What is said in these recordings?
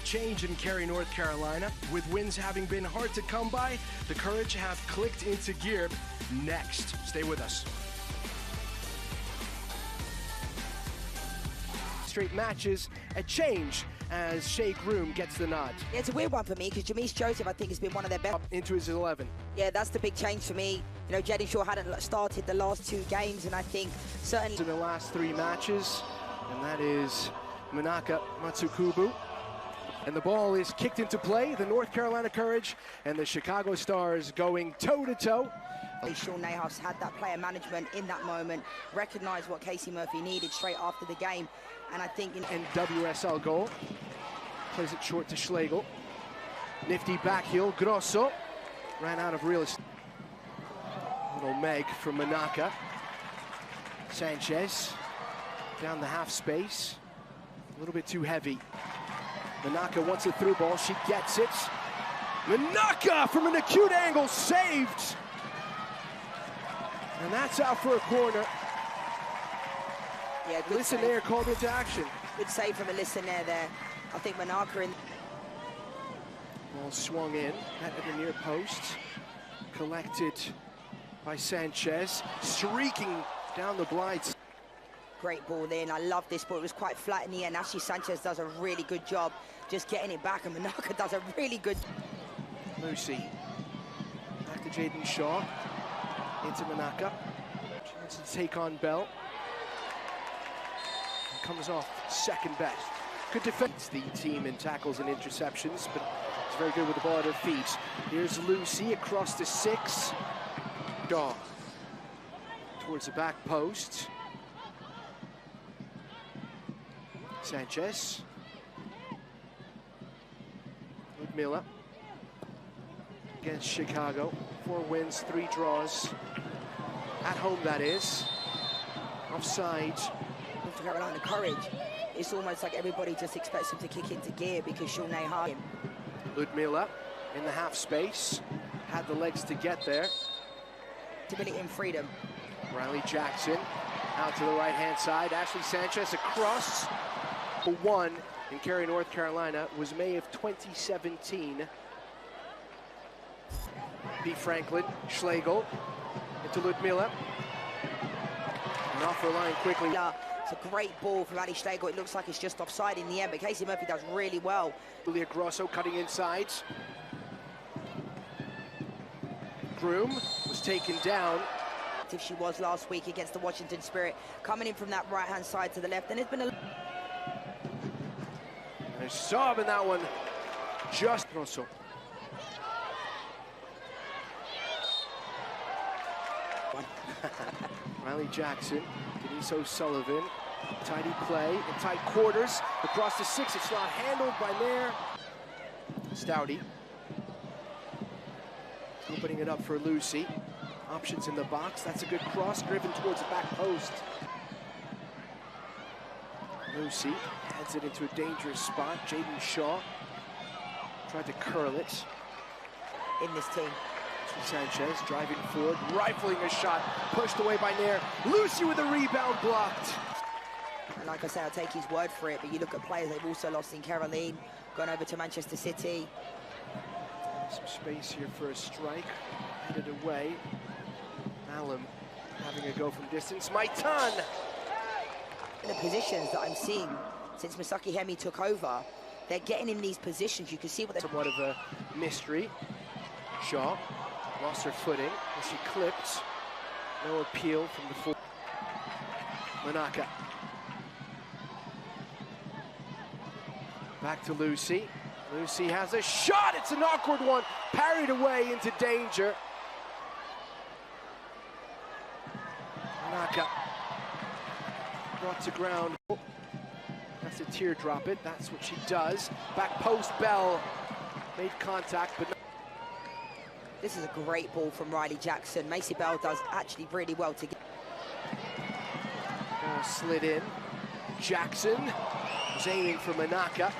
Change in Cary, North Carolina. With wins having been hard to come by, the Courage have clicked into gear. Next, stay with us. Straight matches, a change as Shea Groom gets the nod. Yeah, it's a weird one for me because Jameis Joseph, I think, has been one of their best. Into his 11. Yeah, that's the big change for me. You know, Jaden Shaw hadn't started the last 2 games, and I think certainly in the last 3 matches, and that is Manaka Matsukubu. And the ball is kicked into play. The North Carolina Courage and the Chicago Stars going toe-to-toe. Sean Nahas had that player management in that moment, recognized what Casey Murphy needed straight after the game. And I think... And WSL goal. Plays it short to Schlegel. Nifty back heel. Grosso ran out of real estate. Little Meg from Manaka. Sanchez down the half space. A little bit too heavy. Manaka wants a through ball, she gets it. Manaka from an acute angle, saved! And that's out for a corner. Yeah, good Listen save. there, called into action. Good save from a listener there. I think Manaka in... Ball swung in, at the near post. Collected by Sanchez, streaking down the blind. Great ball in. I love this ball. It was quite flat in the end. Ashley Sanchez does a really good job just getting it back, and Manaka does a really good... Lucy. Back to Jaden Shaw. Into Manaka. Chance to take on Bell. And comes off second best. Good defense. The team in tackles and interceptions, but it's very good with the ball at her feet. Here's Lucy across the 6. Daw. Towards the back post. Sanchez. Ludmilla. Against Chicago. 4 wins, 3 draws. At home, that is. Offside. North Carolina Courage. It's almost like everybody just expects him to kick into gear because Sean Nahas. Ludmilla in the half space. Had the legs to get there. Stability and freedom. Riley Jackson out to the right-hand side. Ashley Sanchez across. 1 in Cary, North Carolina was May of 2017. B. Franklin, Schlegel into Ludmilla. And off her line quickly. It's a great ball from Ali Schlegel. It looks like it's just offside in the end, but Casey Murphy does really well. Julia Grosso cutting inside. Groom was taken down. If she was last week against the Washington Spirit, coming in from that right-hand side to the left, and it's been a... There's Saab in that one. Just Grosso. Riley Jackson, Denise O'Sullivan, tidy play in tight quarters across the 6. It's not handled by Nair. Stouty opening it up for Lucy. Options in the box. That's a good cross driven towards the back post. Lucy heads it into a dangerous spot. Jaden Shaw tried to curl it. In this team. Sanchez driving forward, rifling a shot, pushed away by Nair. Lucy with a rebound blocked. And like I say, I'll take his word for it, but you look at players they've also lost in Caroline, gone over to Manchester City. Some space here for a strike, headed away. Allen having a go from distance. Maitan! In the positions that I'm seeing since Misaki Hemi took over, they're getting in these positions. You can see what they're... Somewhat of a mystery. Shaw lost her footing as she clipped. No appeal from the full. Manaka. Back to Lucy. Lucy has a shot. It's an awkward one. Parried away into danger. Manaka brought to ground. That's a teardrop it. That's what she does. Back post, Bell made contact, but no. This is a great ball from Riley Jackson. Macy Bell does actually really well to get. Ball slid in. Jackson was aiming for Manaka.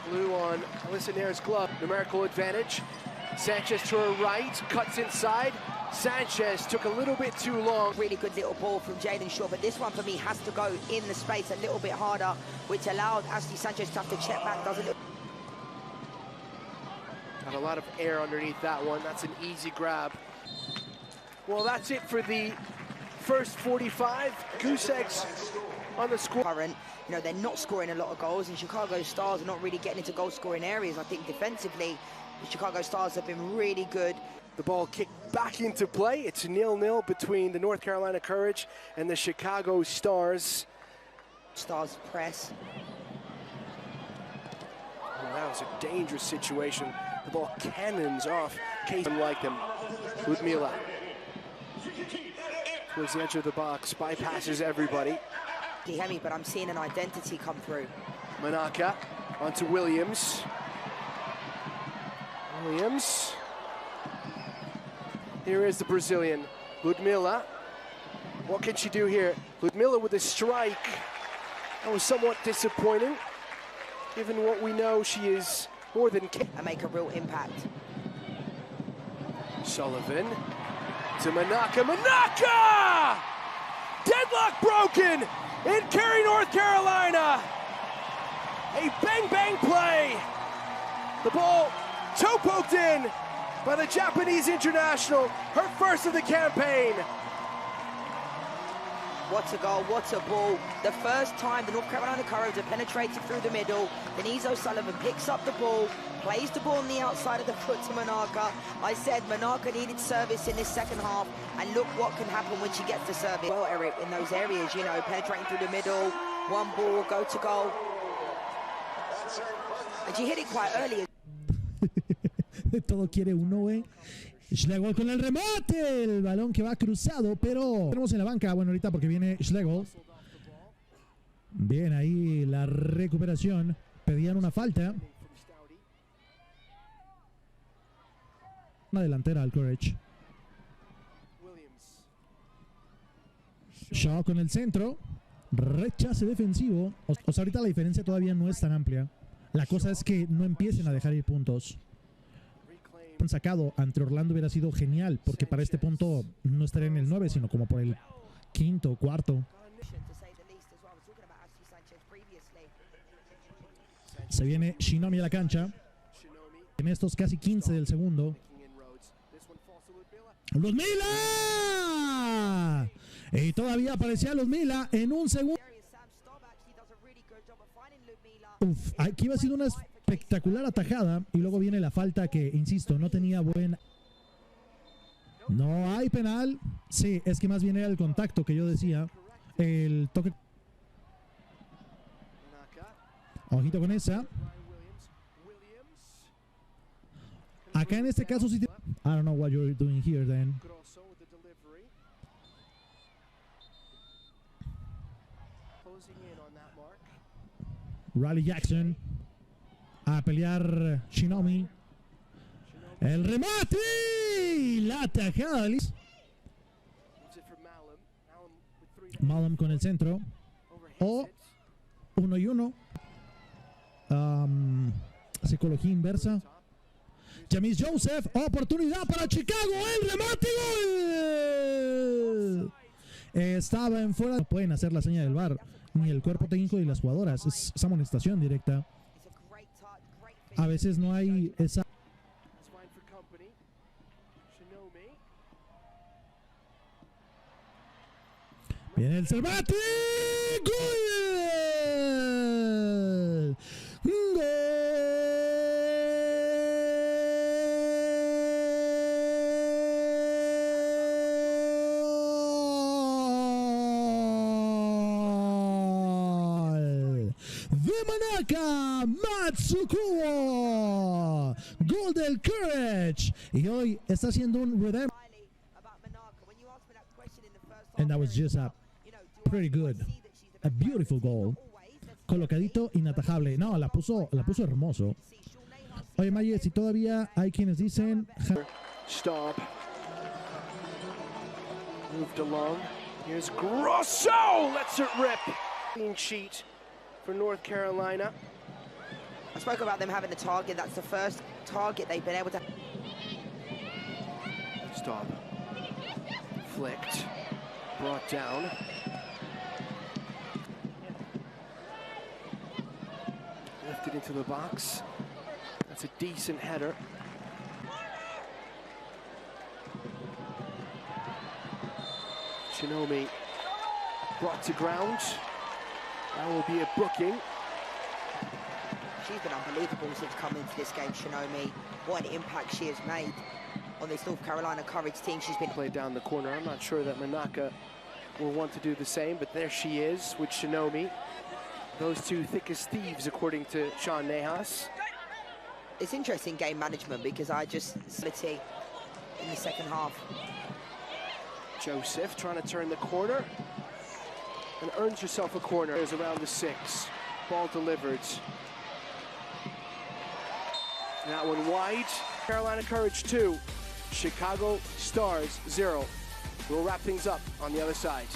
Blue on Alyssa Nair's glove. Numerical advantage. Sanchez to her right, cuts inside. Sanchez took a little bit too long. Really good little ball from Jaden Shaw, but this one for me has to go in the space a little bit harder, which allowed Ashley Sanchez to have to check back. Does a little. Got a lot of air underneath that one. That's an easy grab. Well, that's it for the first 45. Goose eggs on the score. Current, you know, they're not scoring a lot of goals, and Chicago Stars are not really getting into goal-scoring areas. I think defensively, the Chicago Stars have been really good. The ball kicked back into play. It's 0-0 between the North Carolina Courage and the Chicago Stars. Stars press. Well, that was a dangerous situation. The ball cannons off. Case like them. Ludmila. Towards the edge of the box, bypasses everybody. Hemi, but I'm seeing an identity come through. Manaka onto Williams. Williams. Here is the Brazilian, Ludmila. What can she do here? Ludmila with a strike. That was somewhat disappointing, given what we know she is more than capable. And make a real impact. Sullivan to Manaka. Manaka! Deadlock broken in Cary, North Carolina. A bang-bang play. The ball toe poked in by the Japanese international, her first of the campaign. What a goal, what a ball. The first time the North Carolina Courage have penetrated through the middle. Denise O'Sullivan picks up the ball, plays the ball on the outside of the foot to Manaka. I said Manaka needed service in this second half, and look what can happen when she gets the service. Well, Eric, in those areas, you know, penetrating through the middle, one ball, go to goal. And she hit it quite early. Todo quiere uno, Schlegel con el remate, el balón que va cruzado, pero tenemos en la banca, bueno, ahorita porque viene Schlegel. Bien, ahí la recuperación, pedían una falta. Una delantera al Courage. Shaw con el centro, rechace defensivo. O sea, ahorita la diferencia todavía no es tan amplia. La cosa es que no empiecen a dejar ir puntos. Sacado ante Orlando hubiera sido genial, porque para este punto no estaría en el 9, sino como por el quinto, cuarto. Se viene Shinomi a la cancha en estos casi 15 del segundo. ¡Ludmila! Y todavía aparecía Ludmila en un segundo. Uf, aquí iba a ser una espectacular atajada, y luego viene la falta que, insisto, no tenía buen... No hay penal. Sí, es que más bien era el contacto que yo decía. El toque... Ojito con esa. Acá en este caso sí... I don't know what you're doing here then. Riley Jackson. A pelear Shinomi. El remate. La atajada. Malum con el centro. O 1 y 1. Psicología inversa. Jamis Joseph. Oportunidad para Chicago. El remate. Gol. Estaba en fuera. No pueden hacer la seña del VAR. Ni el cuerpo técnico ni las jugadoras. Es amonestación directa. A veces no hay esa... Viene el remate. ¡Gol! ¡Gol! De Manaka Matsukuo. Gol del Courage. Y hoy está haciendo un redemption. And that was just a pretty good, a beautiful goal. Colocadito, inatajable. No, la puso hermoso. Oye, Maye, si todavía hay quienes dicen... Stop. Moved along. Here's Grosso. Lets it rip. Clean sheet for North Carolina. I spoke about them having the target. That's the first target they've been able to... Stop. flicked, brought down. Lifted into the box. That's a decent header. Shinomi brought to ground. That will be a booking. She's been unbelievable since coming into this game, Shinomi. What an impact she has made on this North Carolina Courage team. She's been played down the corner. I'm not sure that Manaka will want to do the same, but there she is with Shinomi. Those two thick as thieves, according to Sean Nahas. It's interesting game management because I just slitty in the second half. Joseph trying to turn the corner and earns herself a corner. There's around the 6. Ball delivered. That one wide. Carolina Courage 2, Chicago Stars 0. We'll wrap things up on the other side.